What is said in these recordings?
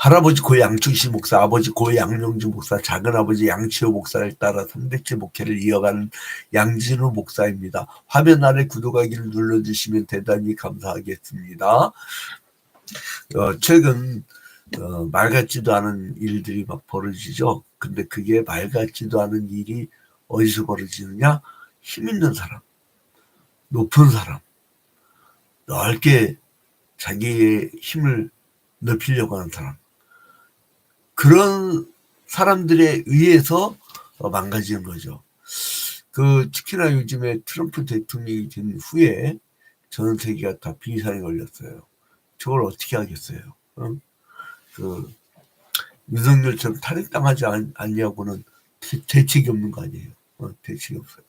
할아버지 고 양충식 목사, 아버지 고 양명주 목사, 작은아버지 양치호 목사를 따라 3대째 목회를 이어가는 양진우 목사입니다. 화면 아래 구독하기를 눌러주시면 대단히 감사하겠습니다. 최근 말 같지도 않은 일들이 막 벌어지죠. 근데 그게 말 같지도 않은 일이 어디서 벌어지느냐? 힘 있는 사람, 높은 사람, 넓게 자기의 힘을 넓히려고 하는 사람, 그런 사람들에 의해서 망가지는 거죠. 특히나 요즘에 트럼프 대통령이 된 후에 전 세계가 다 비상에 걸렸어요. 저걸 어떻게 하겠어요? 윤석열처럼 탄핵당하지 않냐고는 대책이 없는 거 아니에요. 대책이 없어요.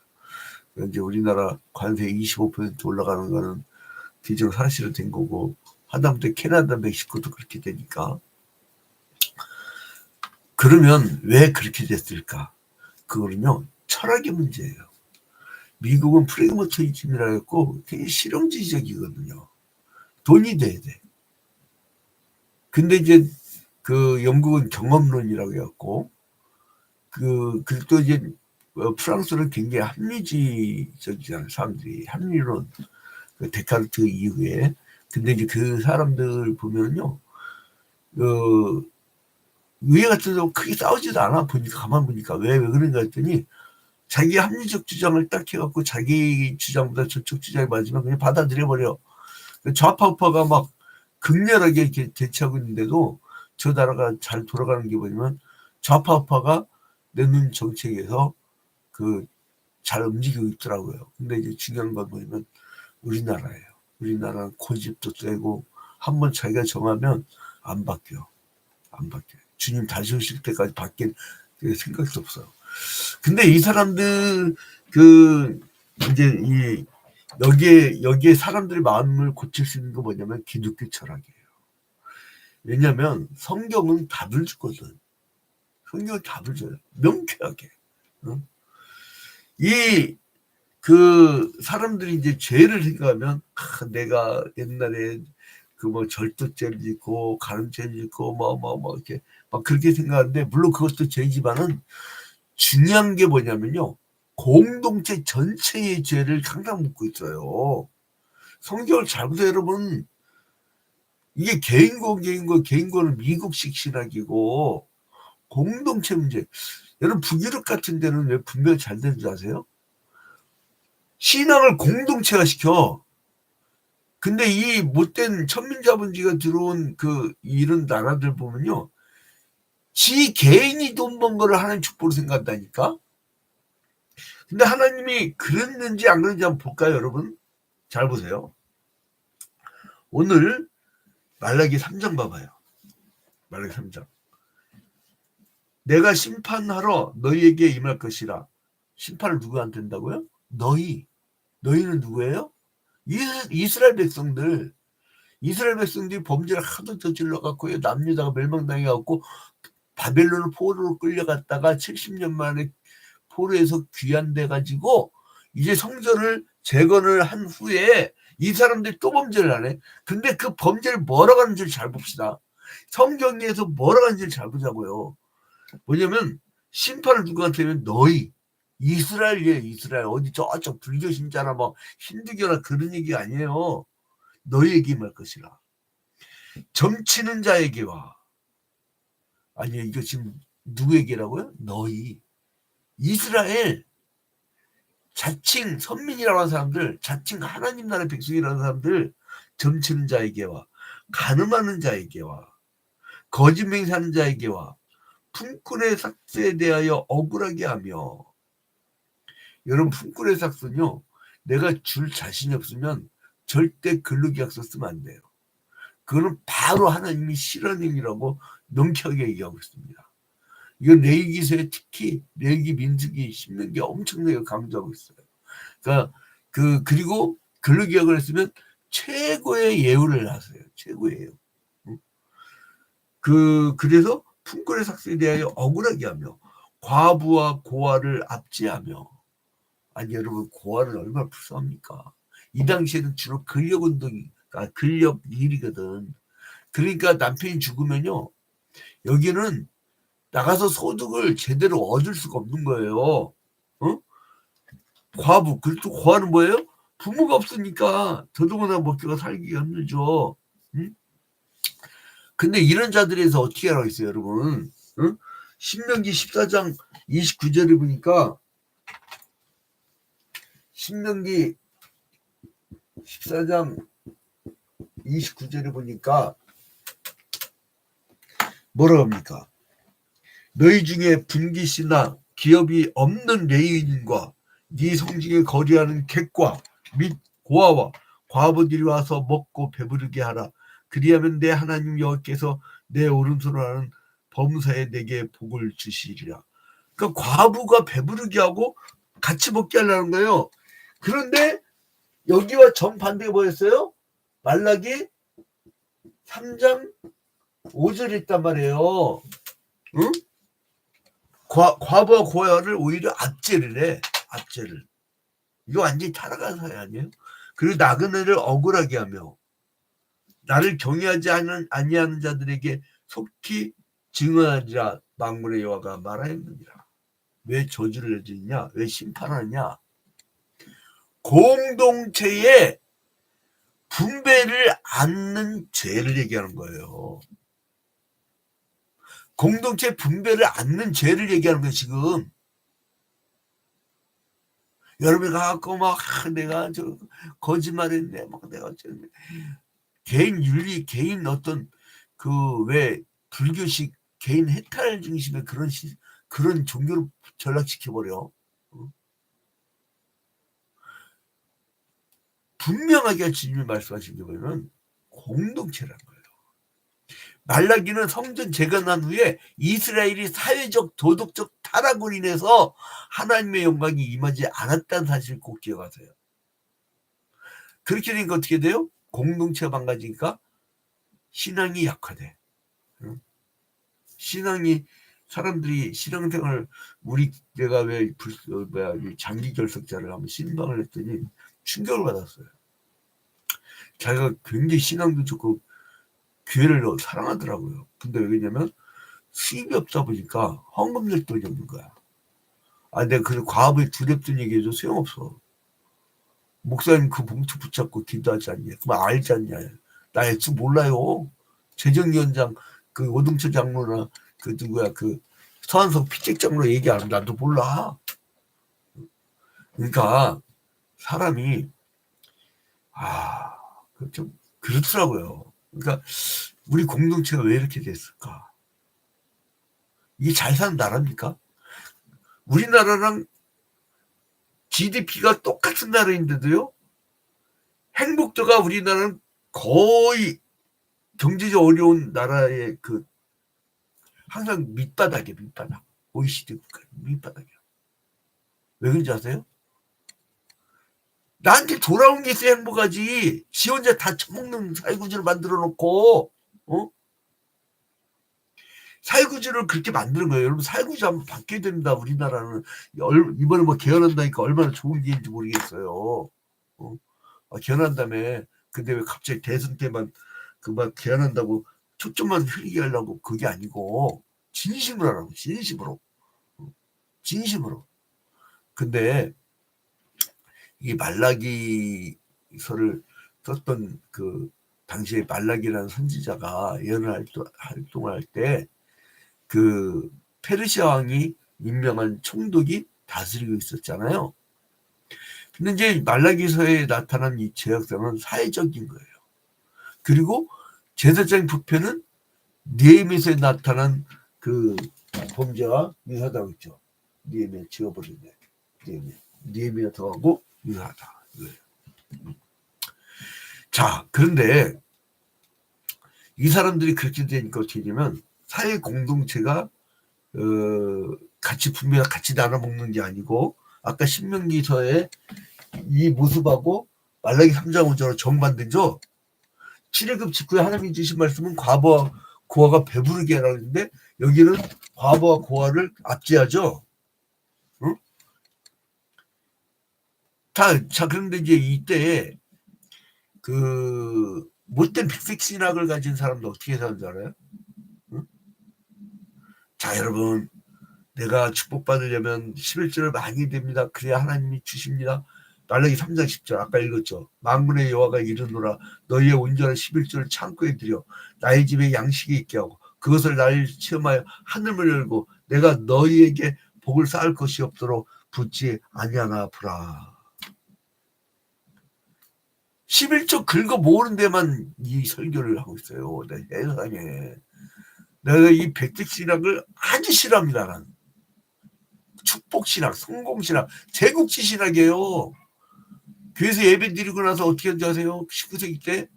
이제 우리나라 관세 25% 올라가는 거는 기존 사실은 된 거고, 하다못해 캐나다, 멕시코도 그렇게 되니까. 그러면 왜 그렇게 됐을까? 그거는요, 철학의 문제예요. 미국은 프래그마티즘이라고 했고 되게 실용주의적이거든요. 돈이 돼야 돼. 근데 이제 영국은 경험론이라고 해갖고 그리고 또 이제 프랑스는 굉장히 합리주의적이잖아요. 사람들이 합리론, 데카르트 이후에. 근데 이제 그 사람들 보면요, 의회 같은 경우 크게 싸우지도 않아. 가만 보니까 왜 그런가 했더니 자기 합리적 주장을 딱 해갖고 자기 주장보다 저쪽 주장이 맞으면 그냥 받아들여버려. 좌파 우파가 막 극렬하게 이렇게 대치하고 있는데도 저 나라가 잘 돌아가는 게 뭐냐면 좌파 우파가 내놓은 정책에서 잘 움직이고 있더라고요. 근데 이제 중요한 건 뭐냐면 우리나라예요. 우리나라는 고집도 세고 한번 자기가 정하면 안 바뀌어요. 주님 다시 오실 때까지 바뀔 생각도 없어요. 근데 이 사람들 이제 여기에 사람들의 마음을 고칠 수 있는 거 뭐냐면 기독교 철학이에요. 왜냐하면 성경은 답을 주거든. 성경은 답을 줘요. 명쾌하게. 사람들이 이제 죄를 생각하면 내가 옛날에 절도죄를 짓고 가늠죄를 짓고 이렇게 막 그렇게 생각하는데, 물론 그것도 죄지만은 중요한 게 뭐냐면요, 공동체 전체의 죄를 항상 묻고 있어요. 성경을 잘 보세요, 여러분. 이게 개인권은 미국식 신학이고 공동체 문제. 여러분 북유럽 같은 데는 왜 분별이 잘 되는 줄 아세요? 신앙을 공동체화 시켜. 근데 이 못된 천민자본주의가 들어온 이런 나라들 보면요, 지 개인이 돈 번 거를 하나님 축복으로 생각한다니까. 근데 하나님이 그랬는지 안 그랬는지 한번 볼까요, 여러분? 잘 보세요. 오늘 말라기 3장 봐봐요. 말라기 3장. 내가 심판하러 너희에게 임할 것이라. 심판을 누구한테 한다고요? 너희는 누구예요? 이스라엘 백성들. 이스라엘 백성들이 범죄를 하도 저질러 갖고 남유다가 멸망당해 갖고 바벨론 포로로 끌려갔다가 70년 만에 포로에서 귀환돼 가지고 이제 성전을 재건을 한 후에 이 사람들이 또 범죄를 하네. 근데 그 범죄를 뭐라고 하는지를 잘 봅시다. 성경에서 뭐라고 하는지를 잘 보자고요. 뭐냐면 심판을 누구한테 하면 너희, 이스라엘이에요. 이스라엘. 어디 저쪽 불교 신자나 힌두교나 그런 얘기 아니에요. 너희에게 임할 것이라. 점치는 자에게와. 아니요, 이거 지금 누구에게라고요? 너희, 이스라엘, 자칭 선민이라고 하는 사람들, 자칭 하나님 나라의 백성이라는 사람들, 점치는 자에게와 간음하는 자에게와 거짓 맹세하는 자에게와 품꾼의 삭스에 대하여 억울하게 하며. 여러분, 품꾼의 삭스는요, 내가 줄 자신이 없으면 절대 근로계약서 쓰면 안 돼요. 그거는 바로 하나님이 싫어하는 일이라고 명쾌하게 얘기하고 있습니다. 이건 레위기서에 특히 레위기, 민수기, 신명기 엄청나게 강조하고 있어요. 그러니까 그리고 근로계약을 했으면 최고의 예우를 하세요. 최고의 예우. 그래서 품꾼의 삭스에 대하여 억울하게 하며 과부와 고아를 압제하며. 아니 여러분, 고아는 얼마나 불쌍합니까? 이 당시에는 주로 근력 운동이, 근력 일이거든. 그러니까 남편이 죽으면요, 여기는 나가서 소득을 제대로 얻을 수가 없는 거예요. 어? 과부. 그리고 고아는 뭐예요? 부모가 없으니까 더더구나 먹기가 살기가 힘들죠. 응? 근데 이런 자들에서 어떻게 하라고 했어요, 여러분? 응? 신명기 14장 29절을 보니까 신명기 14장 29절을 보니까 뭐라고 합니까? 너희 중에 분깃이나 기업이 없는 레위인과 네 성중에 거리하는 객과 및 고아와 과부들이 와서 먹고 배부르게 하라. 그리하면 내 하나님 여호와께서 내 오른손으로 하는 범사에 내게 복을 주시리라. 그러니까 과부가 배부르게 하고 같이 먹게 하려는 거예요. 그런데 여기와 정반대가 뭐였어요? 말라기 3장 5절에 있단 말이에요. 응? 과부와 고아를 오히려 압제를 해. 압제를. 이거 완전히 타락한 사회 아니에요? 그리고 나그네를 억울하게 하며 나를 경외하지 아니하는 자들에게 속히 증언하리라. 만군의 여호와가 말하였느니라. 왜 저주를 내주느냐? 왜 심판하느냐? 공동체의 분배를 않는 죄를 얘기하는 거예요. 공동체 분배를 않는 죄를 얘기하는 거예요, 지금. 여러분이 가갖고 막, 내가 거짓말했네, 막 내가 개인 윤리, 개인 어떤, 왜, 불교식 개인 해탈 중심의 그런 종교를 전락시켜버려. 분명하게 주님이 말씀하신 게 뭐냐면, 공동체라는 거예요. 말라기는 성전 재건한 후에 이스라엘이 사회적 도덕적 타락으로 인해서 하나님의 영광이 임하지 않았다는 사실을 꼭 기억하세요. 그렇게 되니까 어떻게 돼요? 공동체가 망가지니까 신앙이 약화돼. 신앙이 사람들이 신앙생활 내가 왜 장기 결석자를 한번 신방을 했더니 충격을 받았어요. 자기가 굉장히 신앙도 좋고 교회를 사랑하더라고요. 근데 왜냐면 수입이 없다 보니까 헌금 낼 돈이 없는 거야. 내가 그 과업에 두렵던 얘기해도 소용없어. 목사님 그 봉투 붙잡고 기도하지 않냐? 그만 알지 않냐? 나 액수 몰라요. 재정위원장 그 오동철 장로나 그 누구야 그 서한석 피책 장로 얘기하면 나도 몰라. 그러니까 사람이 좀 그렇더라고요. 그러니까 우리 공동체가 왜 이렇게 됐을까? 이게 잘 사는 나라입니까? 우리나라랑 GDP가 똑같은 나라인데도요. 행복도가 우리나라는 거의 경제적 어려운 나라의 항상 밑바닥. OECD 국가 밑바닥이야. 왜 그런지 아세요? 나한테 돌아온 게 있어야 행복하지. 지 혼자 다 처먹는 사회구조를 만들어 놓고, 사회구조를 그렇게 만드는 거예요. 여러분, 사회구조 한번 바뀌어야 됩니다. 우리나라는. 이번에 뭐 개헌한다니까 얼마나 좋은 일인지 모르겠어요. 개헌한다며. 근데 왜 갑자기 대선 때만 막 개헌한다고 초점만 흐리게 하려고 그게 아니고, 진심으로 하라고, 진심으로. 근데, 이 말라기서를 썼던 당시에 말라기라는 선지자가 예언을 활동을 할 때, 페르시아 왕이 임명한 총독이 다스리고 있었잖아요. 근데 이제 말라기서에 나타난 이 죄악성은 사회적인 거예요. 그리고 제사장의 부패는 느헤미야서에 나타난 범죄와 유사하다고 했죠. 느헤미야 지워버리네. 느헤미야 더하고 유사하다. 자, 그런데 이 사람들이 그렇게 되니까 어떻게 되냐면 사회 공동체가 같이 분배가 같이 나눠 먹는 게 아니고 아까 신명기서의 이 모습하고 말라기 3장 5절로 정반대죠. 7회급 직후에 하나님이 주신 말씀은 과부와 고아가 배부르게 하라고 했는데 여기는 과부와 고아를 압제하죠. 응? 자, 그런데 이제 이때 못된 빅픽 신학을 가진 사람도 어떻게 사는 줄 알아요? 응? 자, 여러분, 내가 축복받으려면 11절을 많이 됩니다. 그래야 하나님이 주십니다. 말라기 3장 10절 아까 읽었죠. 만군의 여호와가 이르노라 너희의 온전한 11절을 창고에 들여 나의 집에 양식이 있게 하고 그것을 날 체험하여 하늘을 열고 내가 너희에게 복을 쌓을 것이 없도록 붙지 아니하나 보라. 11조 긁어 모으는 데만 이 설교를 하고 있어요. 세상에. 내가 이 백택신학을 아주 싫어합니다. 나는. 축복신학, 성공신학, 제국지신학이에요. 교회에서 예배 드리고 나서 어떻게 하는지 아세요? 19세기 때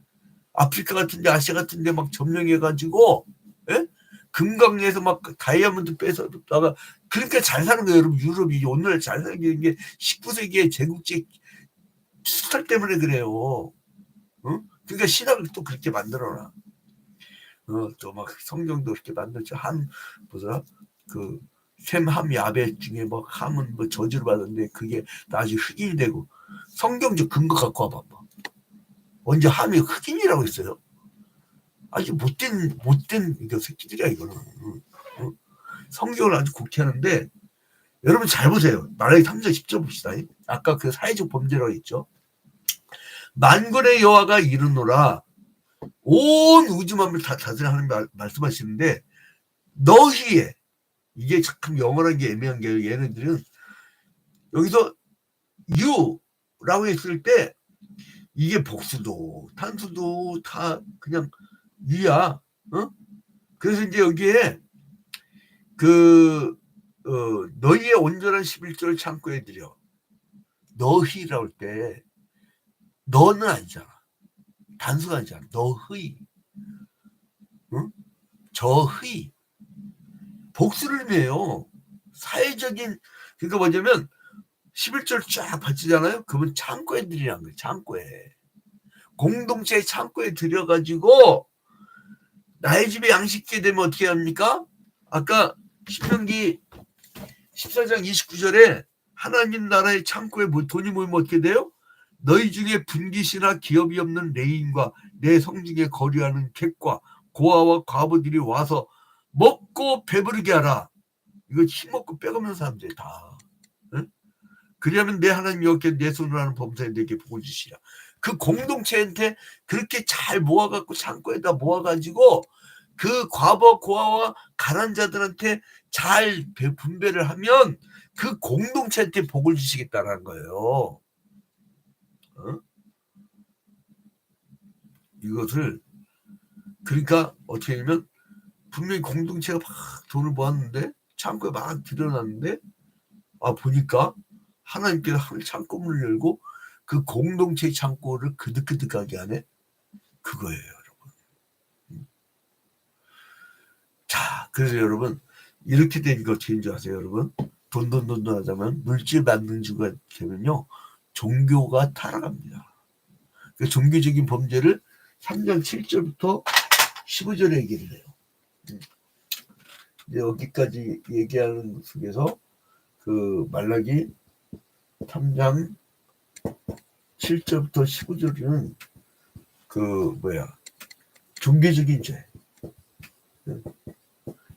아프리카 같은데 아시아 같은데 막 점령해가지고 예? 금강에서 막 다이아몬드 뺏어다가 그러니까 잘 사는 거예요. 여러분 유럽이 오늘 잘 사는 게 19세기의 제국지 수탈 때문에 그래요. 그러니까 신학을 또 그렇게 만들어놔. 또 막 성경도 그렇게 만들죠. 셈, 함, 야벳 중에 뭐 함은 뭐 저주를 받았는데 그게 나중에 흑인이 되고 성경적 근거 갖고 와봐. 언제 함이 흑인이라고 했어요? 아주 못된 이거 새끼들이야 이거는. 성경을 아주 곱게 하는데 여러분 잘 보세요. 말라기 3장 10절 봅시다. 아까 그 사회적 범죄라고 했죠. 만군의 여호와가 이르노라 온 우주 만물 다 다스리는 하나님 말씀하시는데 너희의 이게 참 영어라는 게 애매한 게 얘네들은 여기서 you라고 했을 때 이게 복수도 탄수도 다 그냥 you야. 그래서 이제 여기에 너희의 온전한 11조를 창고에 들여 너희라고 할 때 너는 아니잖아. 단수가 아니잖아. 너희 저희 복수를 의미해요. 사회적인 그러니까 뭐냐면 11절 쫙 바치잖아요. 그러면 창고에 들이라는 거예요. 창고에. 공동체의 창고에 들여가지고 나의 집에 양식게 되면 어떻게 합니까? 아까 신명기 14장 29절에 하나님 나라의 창고에 돈이 모이면 어떻게 돼요? 너희 중에 분깃이나 기업이 없는 레인과 내 성중에 거류하는 객과 고아와 과부들이 와서 먹고 배부르게 하라. 이거 힘없고 빼없는 사람들이 다. 응? 그러면 내 하나님 여호와께 내 손으로 하는 범사에 내게 복을 주시라. 그 공동체한테 그렇게 잘 모아갖고 창고에다 모아가지고 그 과부 고아와 가난한 자들한테 잘 분배를 하면 그 공동체한테 복을 주시겠다는 거예요. 이것을 그러니까 어떻게 하냐면 분명히 공동체가 막 돈을 모았는데 창고에 막 들여놨는데 보니까 하나님께서 하늘 창고문을 열고 그 공동체의 창고를 그득그득하게 하네. 그거예요, 여러분. 자, 그래서 여러분 이렇게 된 거 어떻게 줄 아세요, 여러분? 돈 하자면 물질 만능주가 되면요 종교가 타락합니다. 그 종교적인 범죄를 3장 7절부터 15절에 얘기를 해요. 여기까지 얘기하는 속에서 그 말라기 3장 7절부터 15절은 종교적인 죄.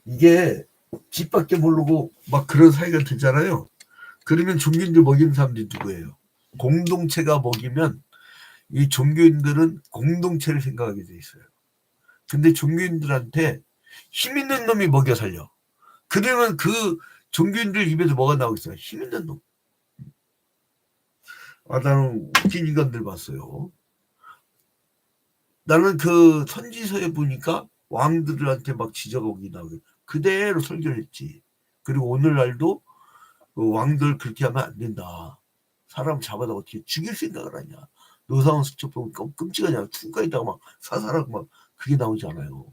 이게 집 밖에 모르고 막 그런 사이가 되잖아요. 그러면 종교인들 먹이는 사람들이 누구예요? 공동체가 먹이면 이 종교인들은 공동체를 생각하게 돼 있어요. 근데 종교인들한테 힘 있는 놈이 먹여 살려. 그러면 그 종교인들 입에서 뭐가 나오고 있어요? 힘 있는 놈. 나는 웃긴 인간들 봤어요. 나는 그 선지서에 보니까 왕들한테 막 지적하기 나오게 그대로 설교를 했지. 그리고 오늘날도 그 왕들 그렇게 하면 안 된다. 사람 잡아다 어떻게 죽일 생각을 하냐. 노사원 수첩 보면 끔찍하냐. 퉁가에다가 막 사살하고 막 그게 나오지 않아요.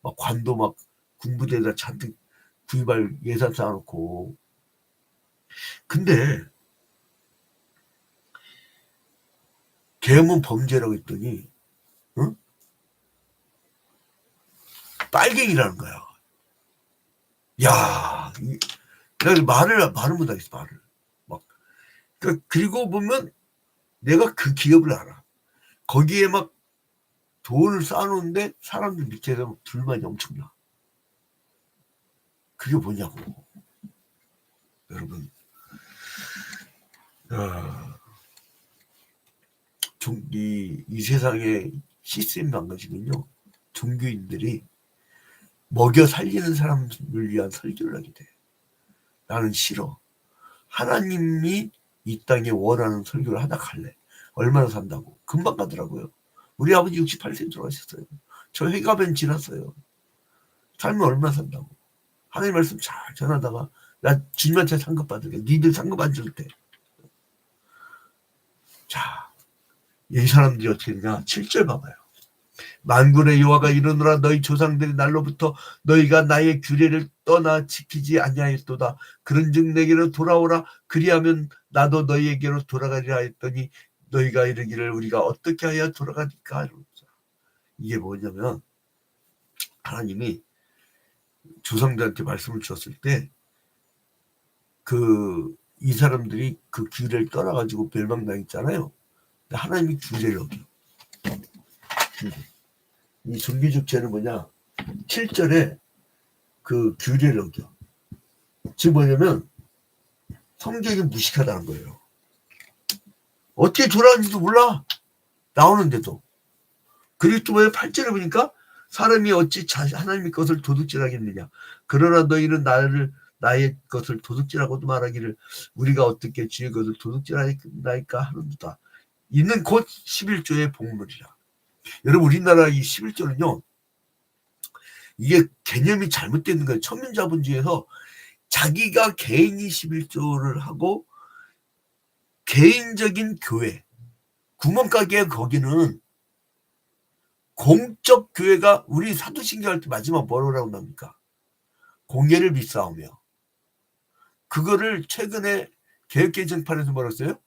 막 관도 막 군부대에다 잔뜩 구입할 예산 쌓아놓고. 근데 계엄은 범죄라고 했더니 빨갱이라는 거야. 야, 내가 말을 못하겠어, 말을. 막. 그리고 보면 내가 그 기업을 알아. 거기에 막 돈을 쌓아놓는데 사람들 밑에서 불만이 엄청나. 그게 뭐냐고. 여러분, 이 세상의 시스템 망가지면요, 종교인들이 먹여 살리는 사람을 위한 설교를 하게 돼. 나는 싫어. 하나님이 이 땅에 원하는 설교를 하다 갈래. 얼마나 산다고. 금방 가더라고요. 우리 아버지 68세 돌아가셨어요. 저 회가변 지났어요. 살면 얼마나 산다고. 하나님 말씀 잘 전하다가 나 주님한테 상급 받을게. 니들 상급 안 줄 때. 자, 이 사람들이 어떻게 되냐. 7절 봐봐요. 만군의 여호와가 이르노라 너희 조상들이 날로부터 너희가 나의 규례를 떠나 지키지 아니하였도다. 그런즉 내게로 돌아오라. 그리하면 나도 너희에게로 돌아가리라 했더니 너희가 이르기를 우리가 어떻게 하여 돌아가니까. 이게 뭐냐면 하나님이 조상들한테 말씀을 주었을 때 이 사람들이 그 규례를 떠나가지고 멸망당했잖아요. 근데 하나님이 규례를 어겨. 이 종교적 죄는 뭐냐? 7절에 그 규례를 어겨. 즉 뭐냐면 성경이 무식하다는 거예요. 어떻게 돌아가는지도 몰라. 나오는데도. 그리고 또 8절에 보니까 사람이 어찌 하나님의 것을 도둑질하겠느냐. 그러나 너희는 나의 것을 도둑질하고도 말하기를 우리가 어떻게 주의 것을 도둑질하나이까 하는도다. 이는 곧 11조의 복물이라. 여러분 우리나라 이 11조는요. 이게 개념이 잘못되는 거예요. 천민자본주의에서 자기가 개인이 11조를 하고 개인적인 교회, 구멍가게 거기는 공적 교회가 우리 사도신경 할 때 마지막 뭐라고 나옵니까? 공예를 비싸우며. 그거를 최근에 개혁개정판에서 뭐라고 써요?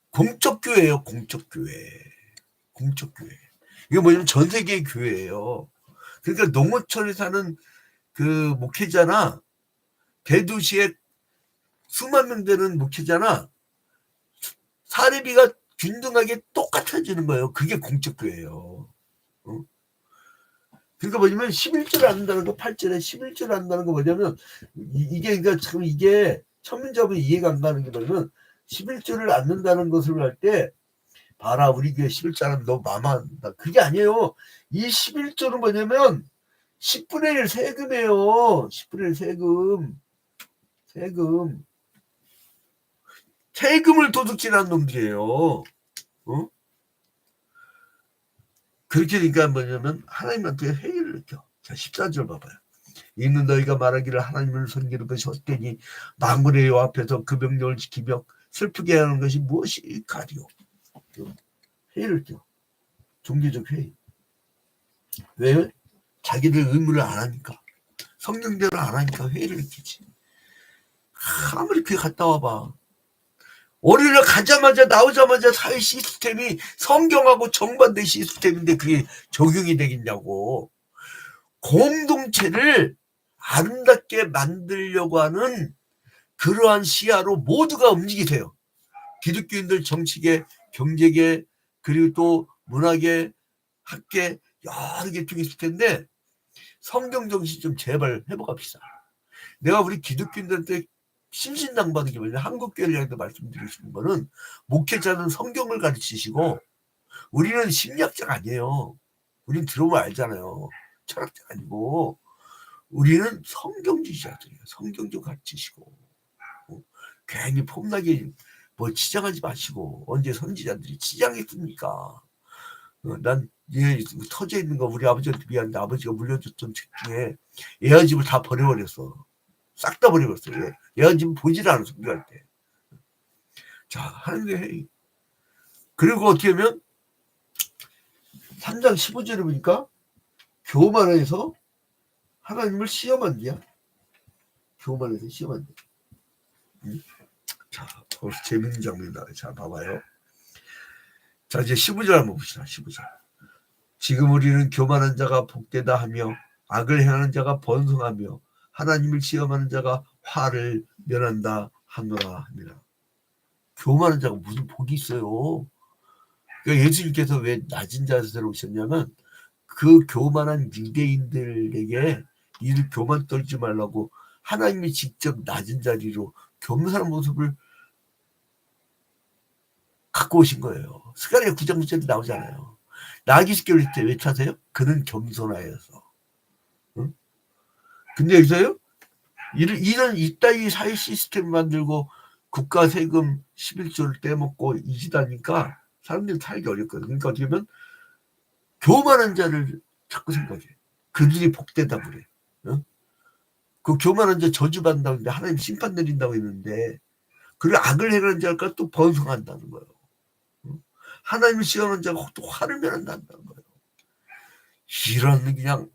공적 교회예요. 공적 교회. 공적 교회. 이게 뭐냐면 전 세계의 교회예요. 그러니까 농어촌에 사는 그 목회자나 대도시에 수만 명 되는 목회자나 사례비가 균등하게 똑같아지는 거예요. 그게 공적 교회예요. 그러니까 뭐냐면 11조를 안 한다는 거, 8절에 11조를 안 한다는 거 뭐냐면 이게 그러니까 참 이게 천민자분이 이해가 안 가는 게 뭐냐면 11조를 안 한다는 것을 할 때 봐라 우리 교회 11조 안 하면 너 마마한다. 그게 아니에요. 이 11조는 뭐냐면 10분의 1 세금이에요. 10분의 1 세금. 세금을 도둑질하는 놈들이에요. 그렇게 되니까 뭐냐면 하나님한테 회의를 느껴. 자 14절 봐봐요. 이는 너희가 말하기를 하나님을 섬기는 것이 헛되니 만군의 여호와 앞에서 그 명령을 지키며 슬프게 하는 것이 무엇이가리요. 회의를 느껴. 종교적 회의. 왜? 자기들 의무를 안 하니까. 성경대로 안 하니까 회의를 느끼지. 아무리 교회 갔다 와봐. 월요일에 가자마자 나오자마자 사회 시스템이 성경하고 정반대 시스템인데 그게 적용이 되겠냐고. 공동체를 아름답게 만들려고 하는 그러한 시야로 모두가 움직이세요. 기독교인들 정치계, 경제계, 그리고 또 문화계, 학계 여러 개 중에 있을 텐데 성경 정신 좀 제발 회복합시다. 내가 우리 기독교인들한테 신신당부하는 게 뭐냐. 한국교회를 향해서 말씀드리고 싶은 거는 목회자는 성경을 가르치시고 우리는 심리학자가 아니에요. 우리는 들어보면 알잖아요. 철학자가 아니고 우리는 성경주의자들이에요. 성경 좀 가르치시고 괜히 폼나게 뭐 치장하지 마시고. 언제 선지자들이 치장했습니까? 난 터져 있는 거 우리 아버지한테 미안한데 아버지가 물려줬던 책 중에 예언집을 다 버려버렸어. 싹 다 버려버렸어요. 예언집 보지를 않아 성경할 때. 자 하나님의 회의. 그리고 어떻게 하면 3장 15절에 보니까 교만해서 하나님을 시험한대야. 교만해서 시험한대. 자 재밌는 장면이다. 자 봐봐요. 자 이제 15절 한번 봅시다. 15절. 지금 우리는 교만한 자가 복되다 하며 악을 행하는 자가 번성하며 하나님을 시험하는 자가 화를 면한다 하노라 하니라. 교만한 자가 무슨 복이 있어요. 그러니까 예수님께서 왜 낮은 자세로 오셨냐면 그 교만한 유대인들에게 이를 교만 떨지 말라고 하나님이 직접 낮은 자리로 겸손한 모습을 갖고 오신 거예요. 스가랴 9장 9절에 나오잖아요. 나귀 새끼를 왜 찾아요? 그는 겸손하여서. 응? 근데 여기서요, 이런 이따위 사회 시스템 만들고 국가 세금 11조를 떼먹고 이 짓하니까 사람들이 살기 어렵거든요. 그러니까 어떻게 보면 교만한 자를 자꾸 생각해. 그들이 복되다 그래. 응? 그 교만한 자 저주받는다고 했는데 하나님 심판 내린다고 했는데 그를 악을 행하는 자가 또 번성한다는 거예요. 응? 하나님을 시험하는 자가 또 화를 면한다는 거예요. 이런 그냥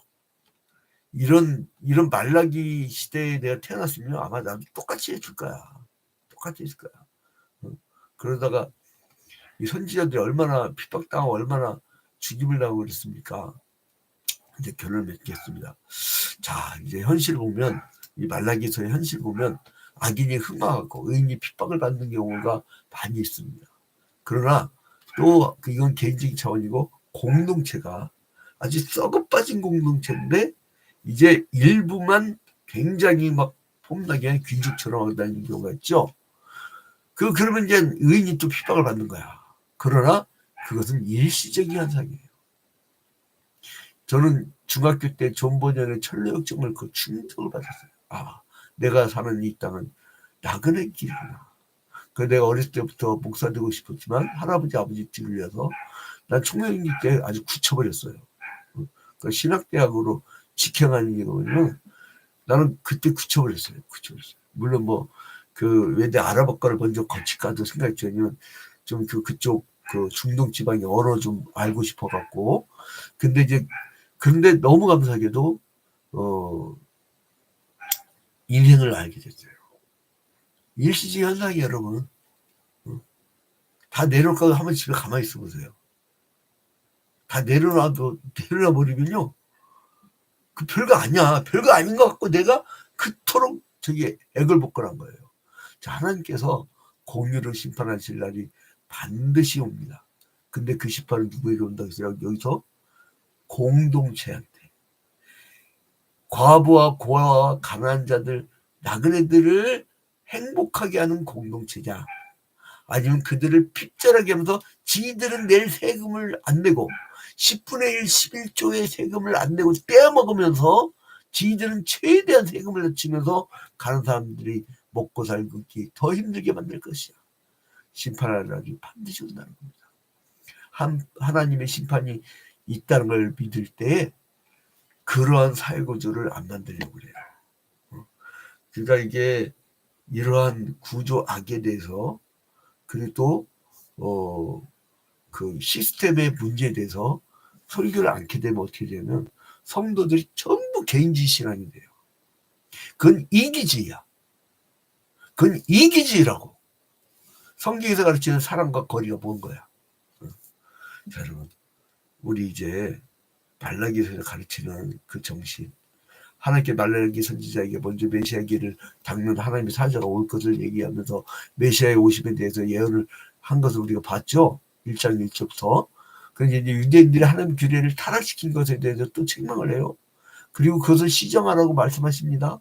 이런 말라기 시대에 내가 태어났으면 아마 나도 똑같이 해줄 거야. 똑같이 했을 거야. 응? 그러다가 이 선지자들이 얼마나 핍박당하고 얼마나 죽임을 당하고 그랬습니까? 이제 결론을 맺겠습니다. 자, 이제 현실 보면 이 말라기서의 현실 보면 악인이 흥망하고 의인이 핍박을 받는 경우가 많이 있습니다. 그러나 또 이건 개인적인 차원이고 공동체가 아주 썩어 빠진 공동체인데 이제 일부만 굉장히 막 폼나게 귀족처럼 하고 다니는 경우가 있죠. 그러면 이제 의인이 또 핍박을 받는 거야. 그러나 그것은 일시적인 현상이에요. 저는 중학교 때 존 번연의 천리역정을 그 충격을 받았어요. 아, 내가 사는 이 땅은 나그네 길이구나. 그 내가 어렸을 때부터 목사 되고 싶었지만 할아버지 아버지 뒤를 이어서 난 청년기 때 아주 굳혀버렸어요. 그 신학대학으로 직행하는 경우는 나는 그때 굳혀버렸어요. 물론 뭐 그 외대 아랍어과를 먼저 거칠까도 생각했지만 좀 그쪽 그 중동 지방의 언어 좀 알고 싶어갖고 근데 너무 감사하게도 인생을 알게 됐어요. 일시적 현상이 여러분. 다 내려놓고 한번 집에 가만히 있어 보세요. 다 내려놔 버리면요. 그 별거 아니야. 별거 아닌 것 같고 내가 그토록 저기 액을 복걸한 거예요. 자, 하나님께서 공의로 심판하실 날이 반드시 옵니다. 근데 그 심판은 누구에게 온다고 했어요? 여기서 공동체한테. 과부와 고아와 가난한 자들, 나그네들을 행복하게 하는 공동체냐, 아니면 그들을 핍절하게 하면서 지들은 낼 세금을 안 내고 10분의 1, 11조의 세금을 안 내고 떼어먹으면서 지들은 최대한 세금을 낮추면서 가는 사람들이 먹고 살기 더 힘들게 만들 것이야. 심판할 날이 반드시 온다는 겁니다. 하나님의 심판이 있다는 걸 믿을 때 그러한 사회구조를 안 만들려고 그래요. 그러니까 이게 이러한 구조 악에 대해서 그리고 또 그 시스템의 문제에 대해서 설교를 않게 되면 어떻게 되면 성도들이 전부 개인주의 신앙이 돼요. 그건 이기주의야. 그건 이기주의라고. 성경에서 가르치는 사랑과 거리가 뭔 거야. 자, 여러분, 우리 이제 말라기에서 가르치는 그 정신, 하나님께 말라기 선지자에게 먼저 메시아기를 닦는 하나님의 사자가 올 것을 얘기하면서 메시아의 오심에 대해서 예언을 한 것을 우리가 봤죠. 1장 1절부터. 그런데 이제 유대인들이 하나님 규례를 타락시킨 것에 대해서 또 책망을 해요. 그리고 그것을 시정하라고 말씀하십니다.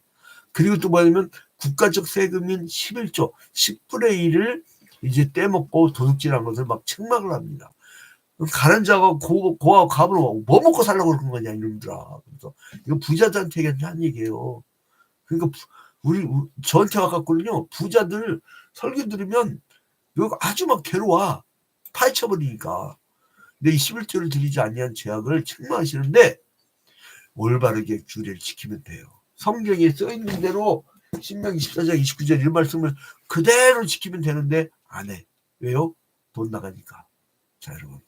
그리고 또 뭐냐면 국가적 세금인 11조, 10분의 1을 이제 떼먹고 도둑질한 것을 막 책망을 합니다. 가난 자가 고아 갑을 뭐 먹고 살라고 그런 거냐 이놈들아. 그래서 이거 부자들한테 한 얘기예요. 그러니까 저한테 와갖고는요, 부자들 설교 들으면 이거 아주 막 괴로워. 파헤쳐버리니까. 근데 이 11조를 드리지 아니한 죄악을 책망하시는데 올바르게 규례를 지키면 돼요. 성경에 써있는 대로 신명기 14장 29절 이런 말씀을 그대로 지키면 되는데 안 해. 왜요? 돈 나가니까. 자, 여러분,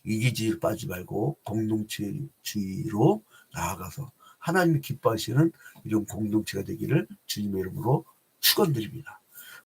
이기주의를 빠지지 말고 공동체주의로 나아가서 하나님이 기뻐하시는 이런 공동체가 되기를 주님의 이름으로 축원드립니다.